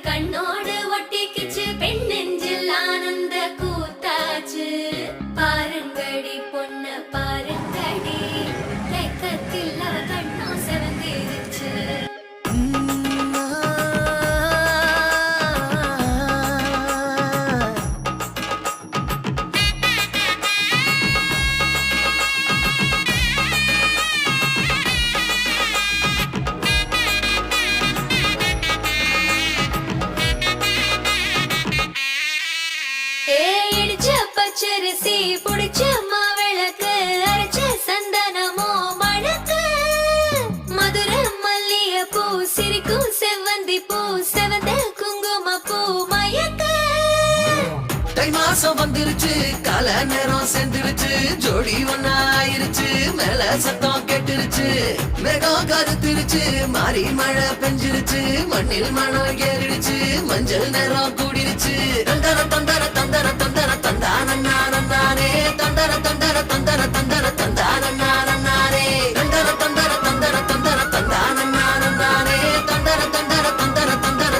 கண்ணோடு ஒட்டிக்கிச்சு பெண் நெஞ்சில் ஆனந்த கூத்தாச்சு பாருங்கடி பொண்ண பாருங்கடி வெக்கத்தில் அவ கண்ணோ செவந்திருச்சு பச்சரிசி புடிச்ச மாவிளக்கு அரைச்ச சந்தனமோ மணக்கு மதுர மல்லிய பூ சிரிக்கும் செவ்வந்தி பூ செவந்த குங்கும பூ மயக்க தை மாசம் வந்துருச்சு கால நேரம் சேர்ந்துருச்சு ஜோடி ஒன்னா ஆயிருச்சு மேல சத்தம் கேட்டுருச்சு மேகம் கருத்துருச்சு மாறி மழை பெஞ்சிருச்சு மண்ணில் மனம் ஏறிடுச்சு மஞ்சள் நேரம் கூடிருச்சு தந்தர தந்தர தந்தர தந்தர தந்தானே தந்தர தந்தர தந்தர தந்தர தந்தானே தந்தர தந்தர தந்தர தந்தர தந்தானே தந்தர தந்தர தந்தர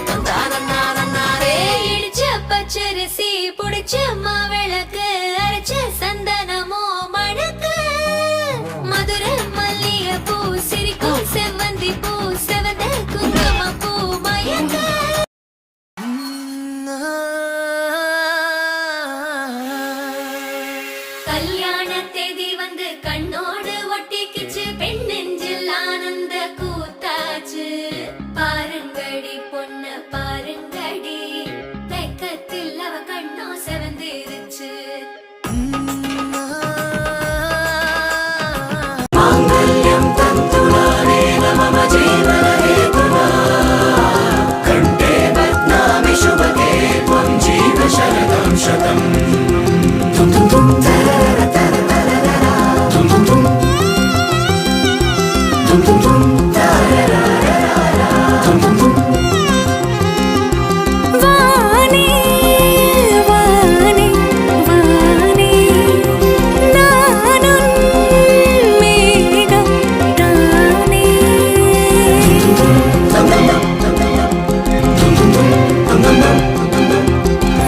தந்தர தந்தானே இடிச்ச பச்சரிசி புடிச்ச மாவிளக்கு அரைச்ச சந்தனமோ மணக்கு மதுர மல்லிய பூ சிரிக்கும் செவ்வந்தி பூ செவந்த குங்கும பூ மயக்க கல்யாண தேதி வந்து கண்ணோடு ஒட்டிக்கிச்சு பெண் நெஞ்சில் ஆனந்த கூத்தாச்சு பாருங்கடி பொண்ண பாருங்கடி வெக்கத்தில் அவ கண்ணோ செவந்திருச்சு மாங்கல்யம் தந்துநானே நம ஜீவன ஹேதுனா கண்டே பத்னாமி சுபகே த்வம் ஜீவ சரதம் சதம் தும் தும் தும் தரர தரர தும் தும் தும் தும் தும் தும் தரர தும் தும் தும் வானே வானே வானே நானும் மேகம் தானே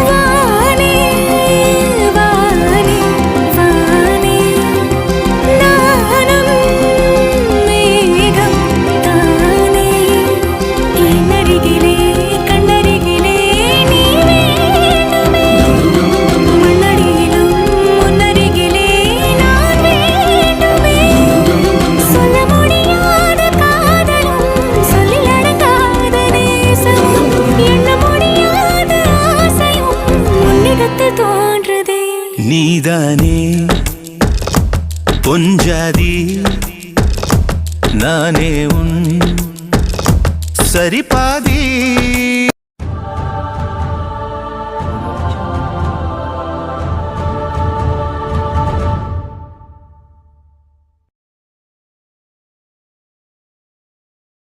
வானே வானே வானே நானும் மேகம் தானே என்னருகிலே கண்ணருகிலே நீ வேண்டுமே மண்ணடியிலும் முன்னருகிலே நான் வேண்டுமே சொல்ல முடியாத காதலும் சொல்லில் அடங்காத நேசமும் எண்ண முடியாத ஆசையும் உன்னிடத்தில் தோன்றுதே நீதானே பொஞ்சாதி நானே உன் சரிபாதி